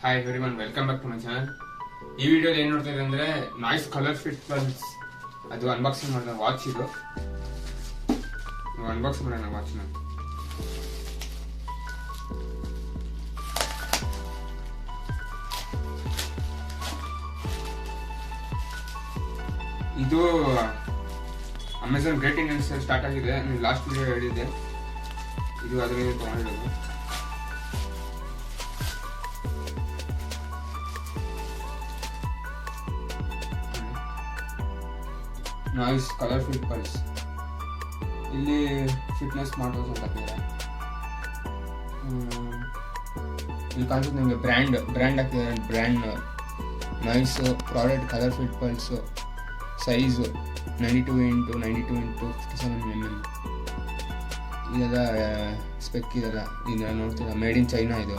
Hi everyone, welcome back to my channel. ಈ ವಿಡಿಯೋದಲ್ಲಿ ಏನು ನೋಡ್ತಾ ಇದೆ ಅಂದ್ರೆ ನಾಯ್ಸ್ ಕಲರ್ ಫಿಟ್ ಪಲ್ಸ್ ಅದು ಅನ್ಬಾಕ್ಸಿಂಗ್ ಮಾಡಿದ ವಾಚ್. ಇದು ಅನ್ಬಾಕ್ಸ್ ಮಾಡೋಣ ವಾಚ್ನ. ಇದು Amazon great Indian sale start ಆಗಿದೆ. ನೀವು ಲಾಸ್ಟ್ ವಿಡಿಯೋ ಹೇಳಿದ್ದೆ, ಇದು ಅದರಿಂದ ತಗೊಂಡಿರೋದು. Noise colour fit pulse. ಇಲ್ಲಿ ಫಿಟ್ನೆಸ್ ಮಾಡೋದು ಅಂತ ಹಾಕಿದ್ದಾರೆ. ಇಲ್ಲಿ ಕಾಣಿಸುತ್ತೆ ನಿಮಗೆ ಬ್ರ್ಯಾಂಡ್ ಹಾಕಿದ್ದಾರೆ. Brand noise product colour fit pulse. Size 92x92x57mm. ಇದೆಲ್ಲ ಸ್ಪೆಕ್ ಇದೆಲ್ಲ ಇದೆಲ್ಲ ನೋಡ್ತೀರಾ, ಮೇಡ್ ಇನ್ ಚೈನಾ. ಇದು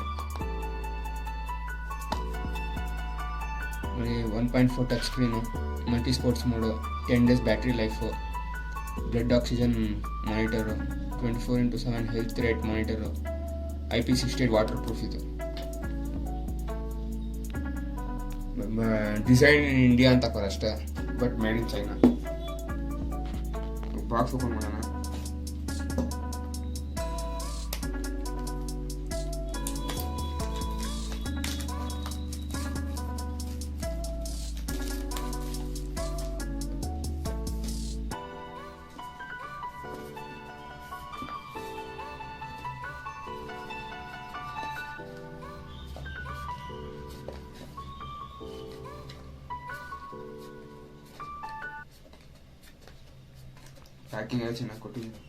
1.4 touch screen, multi sports mode, 10 days battery life, blood oxygen monitor, 24x7 health rate monitor, IP68 water proof. ಇದು design in India ಅಂತ ಹಾಕೋರು ಅಷ್ಟೇ, but made in China. Box open ಮಾಡೋಣ. Packing ಎಲ್ಲ ಚೆನ್ನಾಗಿ ಕೊಟ್ಟಿದ್ದೀನಿ.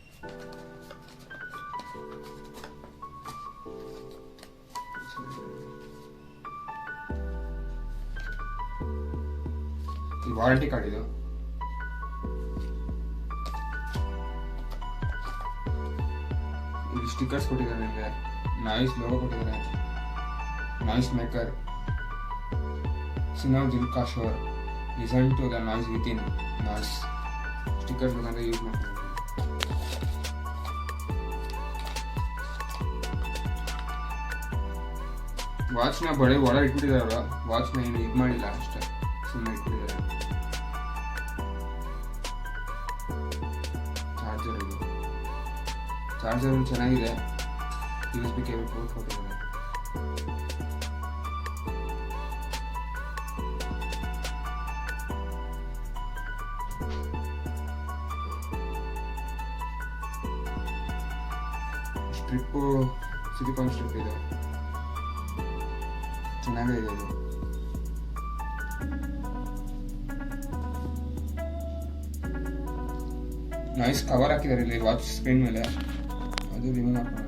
ಈ ವಾರಂಟಿ ಕಾರ್ಡ್ ಇದು. ಇಲ್ಲಿ ಸ್ಟಿಕರ್ಸ್ ಕೊಟ್ಟಿದ್ದಾರೆ ನಿಮಗೆ. ನಾಯ್ಸ್ ಲೋಗೋ ಕೊಟ್ಟಿದ್ದಾರೆ. ನಾಯ್ಸ್ ಮೇಕರ್, ಸಿನೋ ದಿಲ್ಕಾ ಶೋರ್, listen to the noise within noise. Stickers ಬೇಕಂದ್ರೆ ಯೂಸ್ ಮಾಡ್ಕೊಂಡು. ವಾಚ್ನ ಒಳಗೆ ಇಟ್ಬಿಟ್ಟಿದ್ದಾರೆ. ವಾಚ್ನ ಏನು ಇದು ಮಾಡಿಲ್ಲ, ಅಷ್ಟೇ ಸುಮ್ಮನೆ ಇಟ್ಬಿಟ್ಟಿದ್ದಾರೆ. ಚಾರ್ಜರ್ ಚೆನ್ನಾಗಿದೆ. USB ಕೇಬಲ್ ಪೋರ್ಟ್ ಕೊಟ್ಟಿದ್ದಾರೆ. ಸ್ಟ್ರಿಪ್ಪು ಸಿಲಿಕಾನ್ ಸ್ಟ್ರಿಪ್ ಇದೆ, ಚೆನ್ನಾಗಿದೆ ಇದು. ನಾಯ್ಸ್ ಕವರ್ ಹಾಕಿದ್ದಾರೆ ಇಲ್ಲಿ ವಾಚ್ ಸ್ಕ್ರೀನ್ ಮೇಲೆ, ಅದು ರಿಮೂವ್ ಮಾಡ್ಕೊಳ್ಳೋಣ.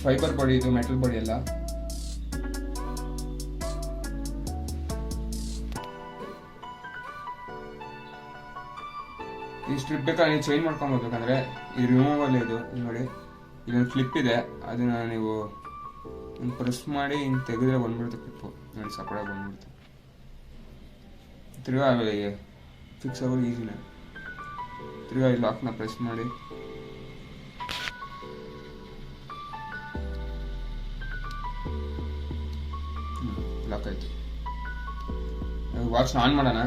ಫೈಬರ್ ಬಾಡಿ ಇದು, ಮೆಟಲ್ ಬಾಡಿ ಎಲ್ಲ. ಈ ಸ್ಟ್ರಿಪ್ ಬೇಕಾದ್ರೆ ನೀವು ಚೇಂಜ್ ಮಾಡ್ಕೊಬೋದಕ್ಕಂದ್ರೆ ಇದು ರಿಮೂವಲ್. ಇದು ನೋಡಿ, ಇಲ್ಲೊಂದು ಕ್ಲಿಪ್ ಇದೆ, ಅದನ್ನ ನೀವು ಪ್ರೆಸ್ ಮಾಡಿ ಹಿಂಗೆ ತೆಗೆದ್ರೆ ಬಂದ್ಬಿಡುತ್ತೆ ಕ್ಲಿಪ್ಪು. ನೋಡಿ, ಸಪರೇಟ್ ಬಂದ್ಬಿಡುತ್ತೆ. ತಿರ್ಗಾ ಫಿಕ್ಸ್ ಆಗೋದು ಈಸಿನೇ. ತಿರ್ಗಾ ಈ ಲಾಕ್ನ ಪ್ರೆಸ್ ಮಾಡಿ ಲಾಕ್ ಆಯ್ತು. ವಾಚ್ ಆನ್ ಮಾಡೋಣ.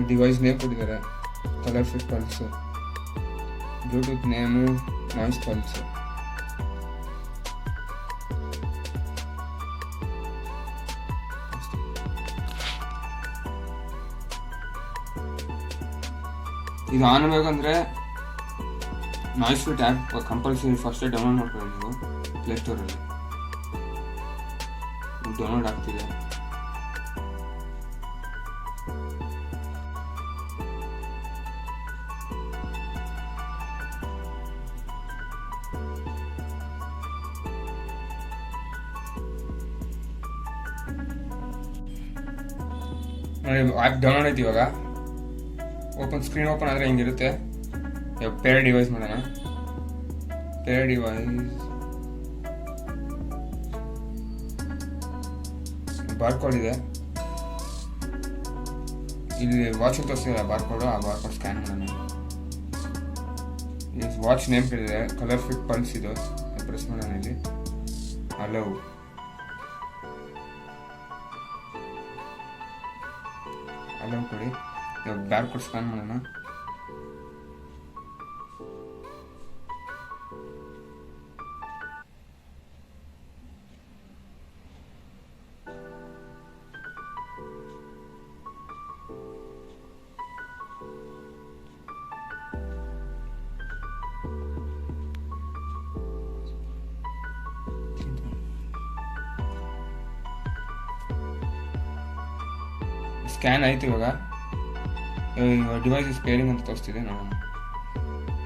ಡಿವೈಸ್ ನೇಮ್ ಕೊಟ್ಟಿದ್ದಾರೆ, colour fit pulse. Bluetooth name noise pulse. ಇದು ಆನ್ ಆಗಬೇಕಂದ್ರೆ noise fit app compulsory first download ಮಾಡ್ಕೊಳ್ಳಿ ನೀವು ಪ್ಲೇಸ್ಟೋರಲ್ಲಿ. ಡೌನ್ಲೋಡ್ ಆಗ್ತಿದೆ. ಆ್ಯಪ್ ಡೌನ್ಲೋಡ್ ಆಯ್ತು ಇವಾಗ. ಸ್ಕ್ರೀನ್ ಓಪನ್ ಆದರೆ ಹಿಂಗಿರುತ್ತೆ. ಪೇರ್ ಡಿವೈಸ್ ಮಾಡೋಣ. ಪೇರ್ ಡಿವೈಸ್ ಬಾರ್ಕೋಡ್ ಇದೆ ಇಲ್ಲಿ, ವಾಚ್ ತೋರಿಸ್ತಿದೆ ಬಾರ್ಕೋಡು. ಆ ಬಾರ್ಕೋಡ್ ಸ್ಕ್ಯಾನ್ ಮಾಡೋಣ. ವಾಚ್ ನೇಮ್ ಕೇಳಿದೆ, ಕಲರ್ ಫಿಟ್ ಪಲ್ಸ್ ಇದು, ಪ್ರೆಸ್ ಮಾಡೋಣ. ಇಲ್ಲಿ ಅಲೌ ಕೊಡಿ. ಬಾರ್ಕೋಡ್ ಸ್ಕ್ಯಾನ್ ಮಾಡೋಣ. ಸ್ಕ್ಯಾನ್ ಆಯಿತು. ಇವಾಗ ಡಿವೈಸ್ ಇಸ್ ಪೇರಿಂಗ್ ಅಂತ ತೋರಿಸ್ತಿದೆ, ನೋಡೋಣ.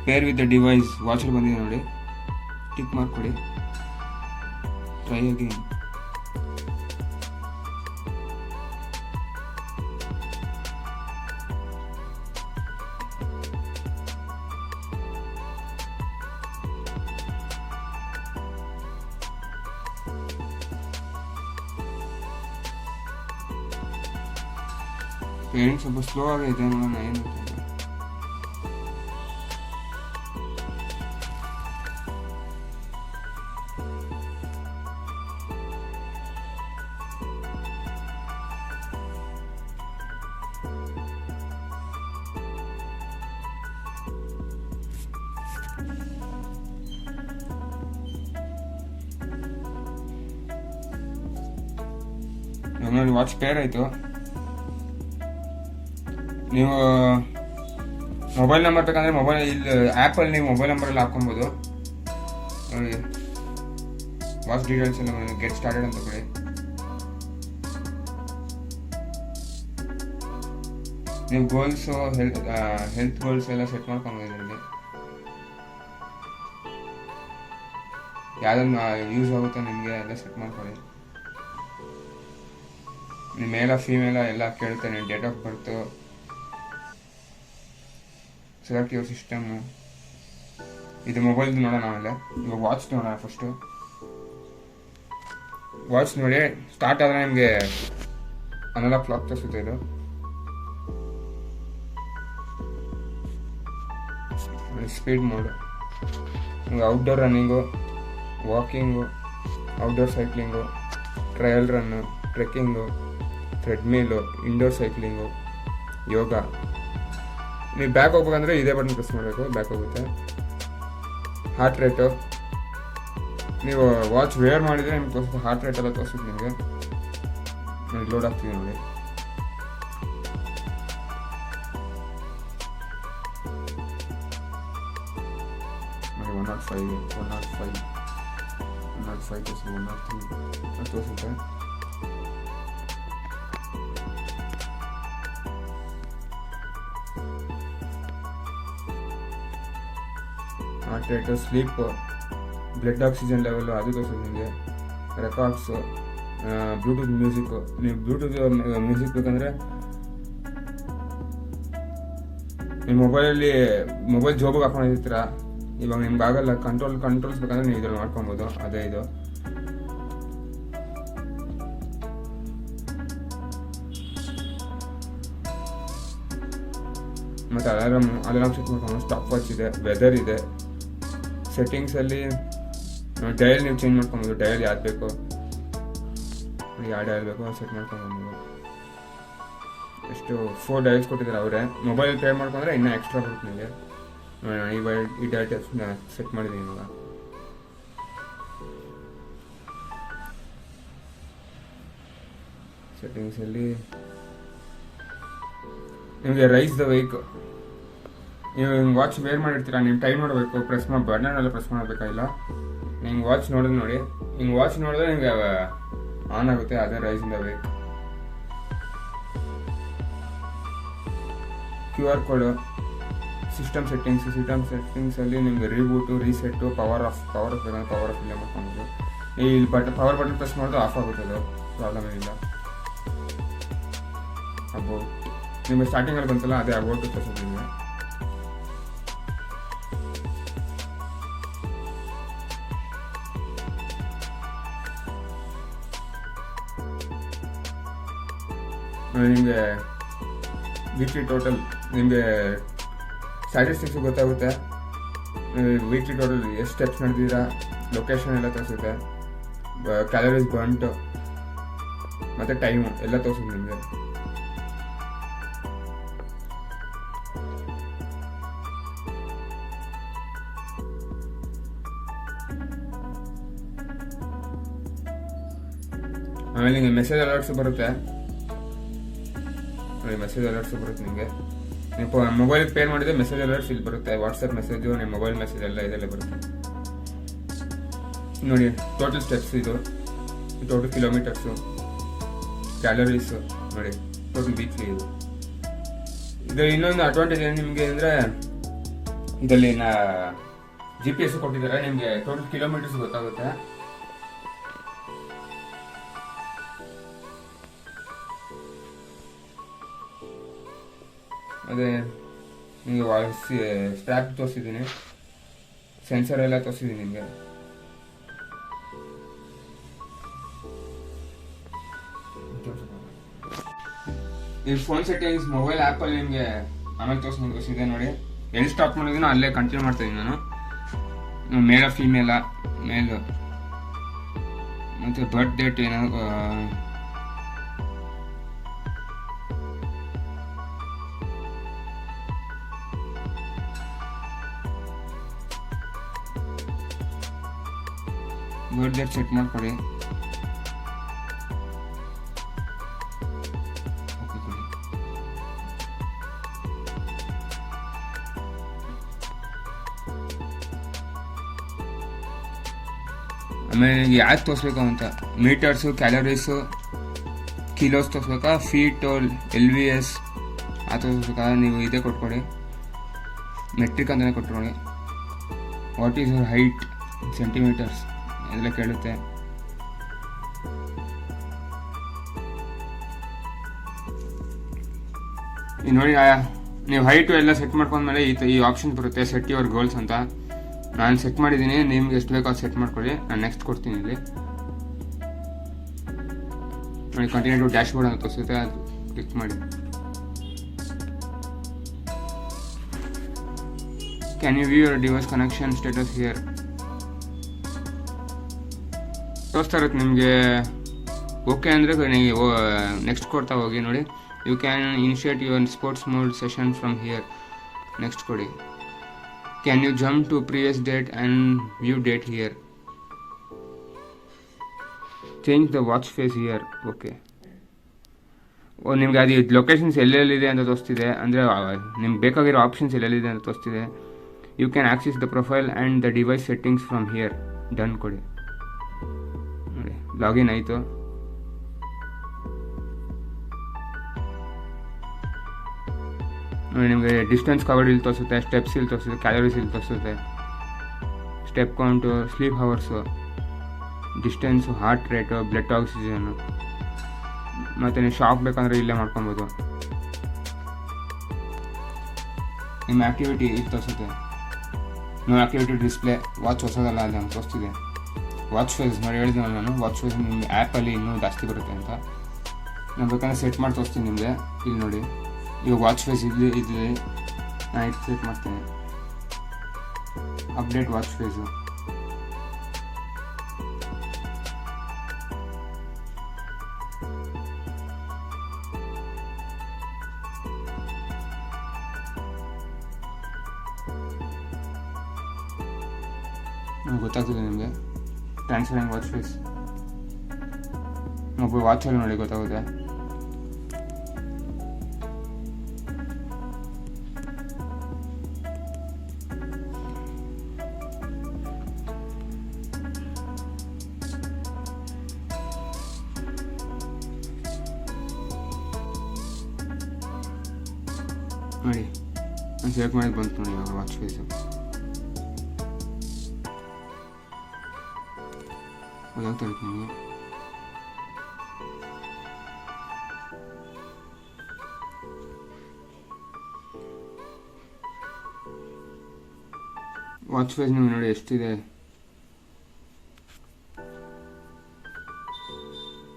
ಪೇರ್ ವಿತ್ ದ ಡಿವೈಸ್ ವಾಚಲ್ಲಿ ಬಂದಿದೆ ನೋಡಿ, ಟಿಕ್ ಮಾರ್ಕ್ ಕೊಡಿ. Try again. ಪೇರಿಂಗ್ ಸ್ವಲ್ಪ ಸ್ಲೋ ಆಗೈತೆ, ನೋಡೋಣ ಏನು. ನೋಡಿ ವಾಚ್ ಪೇರ್ ಆಯಿತು. ನೀವು ಮೊಬೈಲ್ ನಂಬರ್ ಬೇಕಂದರೆ ಮೊಬೈಲ್ ಇಲ್ಲಿ ಆ್ಯಪಲ್ಲಿ ನೀವು ಮೊಬೈಲ್ ನಂಬರಲ್ಲಿ ಹಾಕ್ಕೊಬೋದು. ನೋಡಿ ವಾಚ್ ಡೀಟೇಲ್ಸ್ ಎಲ್ಲ ಗೆಟ್ ಸ್ಟಾರ್ಟೆಡ್ ಅಂತ ಕೊಡಿ. ನೀವು ಗೋಲ್ಸು ಹೆಲ್ತ್ ಗೋಲ್ಸ್ ಎಲ್ಲ ಸೆಟ್ ಮಾಡ್ಕೊಬೋದು. ಇದರಲ್ಲಿ ಯಾವುದನ್ನು ಯೂಸ್ ಆಗುತ್ತೋ ನಿಮಗೆ ಎಲ್ಲ ಸೆಟ್ ಮಾಡ್ಕೊಳ್ಳಿ. ನಿಮ್ಮ ಮೇಲ ಫೀಮೇಲ ಎಲ್ಲ ಕೇಳ್ತೇನೆ. Date of birth, select your system. ಇದು ಮೊಬೈಲ್ದು ನೋಡೋಣ. ಆಮೇಲೆ ಇವಾಗ ವಾಚ್ ನೋಡೋಣ. ಫಸ್ಟು ವಾಚ್ ನೋಡಿ, ಸ್ಟಾರ್ಟ್ ಆದರೆ ನಿಮಗೆ ಅನಲಾಗ್ ಕ್ಲಾಕ್ ತೋರಿಸುತ್ತೆ. ಇದು ಸ್ಪೀಡ್ ಮೋಡ್. ನಿಮಗೆ outdoor running, walking, outdoor cycling, trail run, trekking, treadmill, indoor cycling, yoga. ನೀವು ಬ್ಯಾಕ್ ಹೋಗ್ಬೇಕಂದ್ರೆ ಇದೇ ಬಟನ್ ಪ್ರೆಸ್ ಮಾಡಬೇಕು, ಬ್ಯಾಕ್ ಹೋಗುತ್ತೆ. ಹಾರ್ಟ್ ರೇಟು, ನೀವು ವಾಚ್ ವೇರ್ ಮಾಡಿದರೆ ನಿಮ್ಗೆ ತೋರಿಸುತ್ತೆ. ಹಾರ್ಟ್ ರೇಟ್ ಎಲ್ಲ ತೋರಿಸುತ್ತೆ ನಿಮಗೆ. ನೋಡಿ ಲೋಡ್ ಆಗ್ತಿದೆ ನೋಡಿ. ನೋಡಿ 105 ತೋರಿಸುತ್ತೆ, 103 ತೋರಿಸುತ್ತೆ. Heart rate, sleep, blood oxygen level ಅದು ತೋರಿಸುತ್ತೆ ನಿಮಗೆ. Records, Bluetooth music. ನೀವು ಬ್ಲೂಟೂತ್ ಮ್ಯೂಸಿಕ್ ಬೇಕಂದರೆ ನಿಮ್ಮ ಮೊಬೈಲ್ ಜೋಬಿಗೆ ಹಾಕೊಂಡಿರ್ತೀರ, ಇವಾಗ ನಿಮ್ಗೆ ಆಗಲ್ಲ. ಕಂಟ್ರೋಲ್ಸ್ ಬೇಕಂದ್ರೆ ನೀವು ಇದ್ರಲ್ಲಿ ಮಾಡ್ಕೊಬೋದು. ಅದೇ ಇದು. ಮತ್ತು ಅಲಾರಾಮ್ ಸೆಟ್ ಮಾಡ್ಕೊಂಡು. ಸ್ಟಾಪ್ ವಾಚ್ ಇದೆ, ವೆದರ್ ಇದೆ. ಸೆಟ್ಟಿಂಗ್ಸಲ್ಲಿ ಡಯಲ್ ನೀವು ಚೇಂಜ್ ಮಾಡ್ಕೊಬೋದು. ಡಯಲ್ ಯಾವ್ದು ಬೇಕೋ, ಯಾವ ಡಯಲ್ ಬೇಕೋ ಅದು ಸೆಟ್ ಮಾಡ್ಕೊಬೋದು. ಎಷ್ಟು 4 ಡಯಲ್ಸ್ ಕೊಟ್ಟಿದ್ದಾರೆ ಅವರೇ. ಮೊಬೈಲ್ ಪೇ ಮಾಡ್ಕೊಂಡ್ರೆ ಇನ್ನೂ ಎಕ್ಸ್ಟ್ರಾ ಬರುತ್ತೆ ನಿಮಗೆ. ಈ ಡಯಲ್ ಸೆಟ್ ಮಾಡಿದ್ದೀನಿ ಇವಾಗ. ಸೆಟ್ಟಿಂಗ್ಸಲ್ಲಿ ನಿಮಗೆ ರೈಸ್ ದ ವೇಕ್. ನೀವು ವಾಚ್ ವೇರ್ ಮಾಡಿರ್ತೀರ, ನೀವು ಟೈಮ್ ನೋಡಬೇಕು, ಬಟನ್ ಎಲ್ಲ ಪ್ರೆಸ್ ಮಾಡಬೇಕಾಗಿಲ್ಲ. ನಿಮ್ಗೆ ವಾಚ್ ನೋಡಿದ್ರೆ ನೋಡಿ, ಹಿಂಗೆ ವಾಚ್ ನೋಡಿದ್ರೆ ನಿಮಗೆ ಆನ್ ಆಗುತ್ತೆ. ಅದೇ raise the wake. QR code, system ಸೆಟ್ಟಿಂಗ್ಸಲ್ಲಿ ನಿಮಗೆ ರೀಬೂಟು, ರೀಸೆಟ್ಟು, ಪವರ್ ಆಫ್ ಬೇಕಂದ್ರೆ ಪವರ್ ಆಫ್ ಇಲ್ಲ ಮಾಡ್ಕೊಬೋದು. ಇಲ್ಲಿ ಪವರ್ ಬಟನ್ ಪ್ರೆಸ್ ಮಾಡಿದ್ರೆ ಆಫ್ ಆಗುತ್ತೆ, ಅದು ಪ್ರಾಬ್ಲಮ್ ಏನಿಲ್ಲ. ಅಬೌಟ್ ನಿಮಗೆ ಸ್ಟಾರ್ಟಿಂಗಲ್ಲಿ ಬಂತಲ್ಲ ಅದೇ ಅಬೌಟ್ ತೋರಿಸೋದು ನಿಮಗೆ. ನಿಮಗೆ ವೀಕ್ಲಿ ಟೋಟಲ್ ನಿಮಗೆ ಸ್ಟ್ಯಾಟಿಸ್ಟಿಕ್ಸ್ ಗೊತ್ತಾಗುತ್ತೆ. ವೀಕ್ಲಿ ಟೋಟಲ್ ಎಷ್ಟು ಸ್ಟೆಪ್ಸ್ ನಡೆದಿದ್ದೀರಾ, ಲೊಕೇಶನ್ ಎಲ್ಲ ತೋರಿಸುತ್ತೆ, ಕ್ಯಾಲರೀಸ್ ಬರ್ನ್ಟ್ ಮತ್ತು ಟೈಮು ಎಲ್ಲ ತೋರಿಸುತ್ತೆ ನಿಮಗೆ. ಆಮೇಲೆ ನಿಮಗೆ ಮೆಸೇಜ್ ಅಲರ್ಟ್ಸ್ ಬರುತ್ತೆ. ಮೆಸೇಜ್ ಅಲರ್ಟ್ಸ್ ಬರುತ್ತೆ ನಿಮಗೆ. ನೀವು ಮೊಬೈಲಿಗೆ ಪೇ ಮಾಡಿದ್ರೆ ಮೆಸೇಜ್ ಅಲರ್ಟ್ಸ್ ಇಲ್ಲಿ ಬರುತ್ತೆ. ವಾಟ್ಸಪ್ ಮೆಸೇಜು, ನಿಮ್ಮ ಮೊಬೈಲ್ ಮೆಸೇಜ್ ಎಲ್ಲ ಇದೆಲ್ಲ ಬರುತ್ತೆ. ನೋಡಿ ಟೋಟಲ್ ಸ್ಟೆಪ್ಸ್, ಇದು ಟೋಟಲ್ ಕಿಲೋಮೀಟರ್ಸು, ಕ್ಯಾಲರೀಸು, ನೋಡಿ ಟೋಟಲ್ ವೀಕ್ಲಿ ಇದು. ಇದು ಇನ್ನೊಂದು ಅಡ್ವಾಂಟೇಜ್ ಏನು ನಿಮಗೆ ಅಂದರೆ, ಇದರಲ್ಲಿ GPS ಕೊಟ್ಟಿದ್ದಾರೆ, ನಿಮಗೆ ಟೋಟಲ್ ಕಿಲೋಮೀಟರ್ಸ್ ಗೊತ್ತಾಗುತ್ತೆ. ಅದೇ ನಿಮಗೆ ಸ್ಟ್ರ್ಯಾಪ್ ತೋರಿಸಿದ್ದೀನಿ, ಸೆನ್ಸರ್ ಎಲ್ಲ ತೋರಿಸಿದ್ದೀನಿ ನಿಮಗೆ. ಈ ಫೋನ್ ಸೆಟ್ಟಿಂಗ್ಸ್ ಮೊಬೈಲ್ ಆ್ಯಪಲ್ಲಿ ನಿಮಗೆ ಆಮೇಲೆ ತೋರಿಸಿದೆ ನೋಡಿ. ಎಲ್ಲಿ ಸ್ಟಾಪ್ ಮಾಡಿದ್ದೀನೋ ಅಲ್ಲೇ ಕಂಟಿನ್ಯೂ ಮಾಡ್ತಾಯಿದ್ದೀನಿ ನಾನು. ಮೇಲ ಫೀಮೇಲ, ಮೇಲು ಮತ್ತು ಬರ್ತ್ ಡೇಟ್ ಏನಾದ್ರು ಬರ್ತ್ ಡೇಟ್ ಸೆಟ್ ಮಾಡ್ಕೊಳ್ಳಿ. ಆಮೇಲೆ ಯಾವ್ದು ತೋರಿಸ್ಬೇಕು ಅಂತ, ಮೀಟರ್ಸು, ಕ್ಯಾಲರೀಸು, ಕಿಲೋಸ್ ತೋರಿಸ್ಬೇಕಾ, ಫೀಟು, LVS ಆ ತೋರಿಸ್ಬೇಕಾ, ನೀವು ಇದೇ ಕೊಟ್ಕೊಳ್ಳಿ, ಮೆಟ್ರಿಕ್ ಅಂತಲೇ ಕೊಟ್ಕೊಳ್ಳಿ. What is your height, centimeters ಎಲ್ಲ ಕೇಳುತ್ತೆ. ಈಗ ನೋಡಿ, ನೀವು ಹೈಟು ಎಲ್ಲ ಸೆಟ್ ಮಾಡ್ಕೊಂಡ್ಮೇಲೆ ಈ ಆಪ್ಷನ್ ಬರುತ್ತೆ, ಸೆಟ್ ಯುವರ್ ಗೋಲ್ಸ್ ಅಂತ. ನಾನು ಸೆಟ್ ಮಾಡಿದ್ದೀನಿ, ನಿಮ್ಗೆ ಎಷ್ಟು ಬೇಕೋ ಅದು ಸೆಟ್ ಮಾಡ್ಕೊಳ್ಳಿ. ನಾನು ನೆಕ್ಸ್ಟ್ ಕೊಡ್ತೀನಿ ಇಲ್ಲಿ ನೋಡಿ. ಕಂಟಿನ್ಯೂ ಟು ಡ್ಯಾಶ್ ಬೋರ್ಡ್ ಅಂತ ತೋರಿಸುತ್ತೆ, ಅದು ಕ್ಲಿಕ್ ಮಾಡಿ. Can you view your device connection status here ತೋರಿಸ್ತಾ ಇರುತ್ತೆ ನಿಮಗೆ. ಓಕೆ ಅಂದರೆ ನೀವು ನೆಕ್ಸ್ಟ್ ಕೊಡ್ತಾ ಹೋಗಿ. ನೋಡಿ, you can initiate your sports mode session from here, next ಕೊಡಿ. Can you jump to previous date and view date here, change the watch face here. Okay, ನಿಮ್ಗೆ ಅದು ಲೊಕೇಶನ್ಸ್ ಎಲ್ಲೆಲ್ಲಿದೆ ಅಂತ ತೋರಿಸ್ತಿದೆ, ಅಂದರೆ ನಿಮ್ಗೆ ಬೇಕಾಗಿರೋ ಆಪ್ಷನ್ಸ್ ಎಲ್ಲೆಲ್ಲಿದೆ ಅಂತ ತೋರಿಸ್ತಿದೆ. You can access the profile and the device settings from here, done ಕೊಡಿ. ನೋಡಿ ಲಾಗಿನ್ ಆಯಿತು. ನೋಡಿ ನಿಮಗೆ ಡಿಸ್ಟೆನ್ಸ್ ಕವರ್ಡ್ ಇಲ್ಲಿ ತೋರಿಸುತ್ತೆ, ಸ್ಟೆಪ್ಸ್ ಇಲ್ಲಿ ತೋರಿಸುತ್ತೆ, ಕ್ಯಾಲರೀಸ್ ಇಲ್ಲಿ ತೋರಿಸುತ್ತೆ, step count, sleep hours, distance, heart rate, blood oxygen, ಮತ್ತು ನೀವು ಶಾಪ್ ಬೇಕಂದರೆ ಇಲ್ಲೇ ಮಾಡ್ಕೊಬೋದು. ನಿಮ್ಮ ಆ್ಯಕ್ಟಿವಿಟಿ ಇಲ್ಲಿ ತೋರಿಸುತ್ತೆ, ನೋ ಆ್ಯಕ್ಟಿವಿಟಿ ಡಿಸ್ಪ್ಲೇ, ವಾಚ್ ಹೊಸದಲ್ಲ ಅಲ್ಲಿ ಅಂತ ತೋರಿಸ್ತಿದೆ. ವಾಚ್ ಫೇಸ್ ನೋಡಿ, ಹೇಳಿದ್ನಲ್ಲ ನಾನು, ವಾಚ್ ಫೇಸ್ ನಿಮ್ಮ ಆ್ಯಪಲ್ಲಿ ಇನ್ನೂ ಜಾಸ್ತಿ ಬರುತ್ತೆ ಅಂತ. ನಾನು ಬೇಕಂದ್ರೆ ಸೆಟ್ ಮಾಡಿ ತೋರಿಸ್ತೀನಿ ನಿಮಗೆ. ಇಲ್ಲಿ ನೋಡಿ, ಇವಾಗ ವಾಚ್ ಫೇಸ್ ಇಲ್ಲಿ ಇದೆ, ನಾನು ಇದು ಸೆಟ್ ಮಾಡ್ತೀನಿ, ಅಪ್ಡೇಟ್ ವಾಚ್ ಫೇಸು. ಗೊತ್ತಾಗ್ತದೆ ನಿಮಗೆ ಟ್ರಾನ್ಸ್ಫರಿಂಗ್ ವಾಚ್ ಫೇಸ್. ಮೊಬೈಲ್ ವಾಚಲ್ಲಿ ನೋಡಿ ಗೊತ್ತಾಗುತ್ತೆ. ನೋಡಿ ನಾನು ಸೆಲೆಕ್ಟ್ ಮಾಡಿದ್ದು ಬಂತು ನೋಡಿ ಇವಾಗ ವಾಚ್ ಫೇಸು. ಗೊತ್ತಾಗ್ತಾ ಇರುತ್ತೆ ನಿಮಗೆ. ವಾಚ್ ಫೇಸ್ ನೀವು ನೋಡಿ ಎಷ್ಟಿದೆ.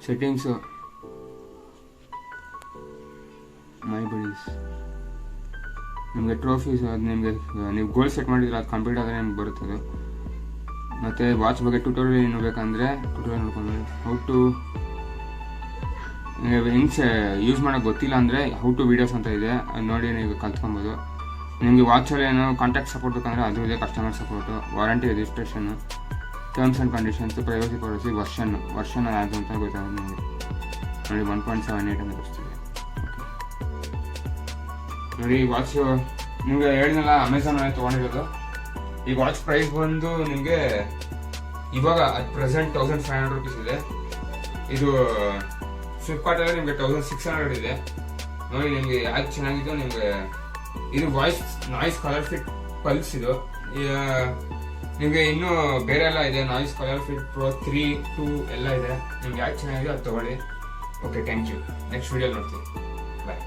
ಸೆಟ್ಟಿಂಗ್ಸು ಮೈ ಬಡೀಸ್, ನಿಮಗೆ ಟ್ರೋಫೀಸ್, ಅದು ನಿಮಗೆ ನೀವು ಗೋಲ್ ಸೆಟ್ ಮಾಡಿದ್ರೆ ಅದು ಕಂಪ್ಲೀಟ್ ಆದರೆ ನಿಮ್ಗೆ ಬರುತ್ತದೆ. ಮತ್ತು ವಾಚ್ ಬಗ್ಗೆ ಟ್ಯೂಟೋರಿಯಲ್ ಏನು ಬೇಕಂದರೆ ಟ್ಯೂಟೋರಿಯಲ್ ನೋಡ್ಕೊಂಡು ಹೌ ಟು ಹೆಂಗೆ ಯೂಸ್ ಮಾಡೋಕ್ಕೆ ಗೊತ್ತಿಲ್ಲ ಅಂದರೆ ಹೌ ಟು ವೀಡಿಯೋಸ್ ಅಂತ ಇದೆ, ಅದು ನೋಡಿ ನೀವು ಕಲ್ತ್ಕೊಬೋದು. ನಿಮಗೆ ವಾಚಲ್ಲಿ ಏನೋ ಕಾಂಟ್ಯಾಕ್ಟ್ ಸಪೋರ್ಟ್ ಬೇಕಂದರೆ ಅದು ಇದೆ, customer support, warranty registration, terms and conditions, privacy policy, version ಯಾವುದು ಅಂತ ಗೊತ್ತಾಗೋದು ನಿಮಗೆ. ನೋಡಿ 1.78 ಅಂತ ಬರ್ತಿದೆ. ನೋಡಿ ಈ ವಾಚ್ ನಿಮಗೆ ಹೇಳಿದ್ನಲ್ಲ ಅಮೆಝಾನಲ್ಲಿ ತೊಗೊಂಡಿರೋದು. ಈ ವಾಚ್ ಪ್ರೈಸ್ ಬಂದು ನಿಮಗೆ ಇವಾಗ ಅಟ್ ಪ್ರೆಸೆಂಟ್ 1500 ರುಪೀಸ್ ಇದೆ. ಇದು ಫ್ಲಿಪ್ಕಾರ್ಟಲ್ಲಿ ನಿಮಗೆ 1600 ಇದೆ. ನೋಡಿ ನಿಮಗೆ ಯಾಕೆ ಚೆನ್ನಾಗಿದ್ದು, ನಿಮಗೆ ಇದು ನಾಯ್ಸ್ ಕಲರ್ ಫಿಟ್ ಪಲ್ಸ್. ಇದು ನಿಮಗೆ ಇನ್ನೂ ಬೇರೆ ಎಲ್ಲ ಇದೆ, ನಾಯ್ಸ್ ಕಲರ್ ಫಿಟ್ ಪ್ರೋ 3, 2 ಎಲ್ಲ ಇದೆ. ನಿಮ್ಗೆ ಯಾಕೆ ಚೆನ್ನಾಗಿದೆ ಅದು ತೊಗೊಳ್ಳಿ. Okay, thank you. Next video ನೋಡ್ತೀನಿ. ಬಾಯ್.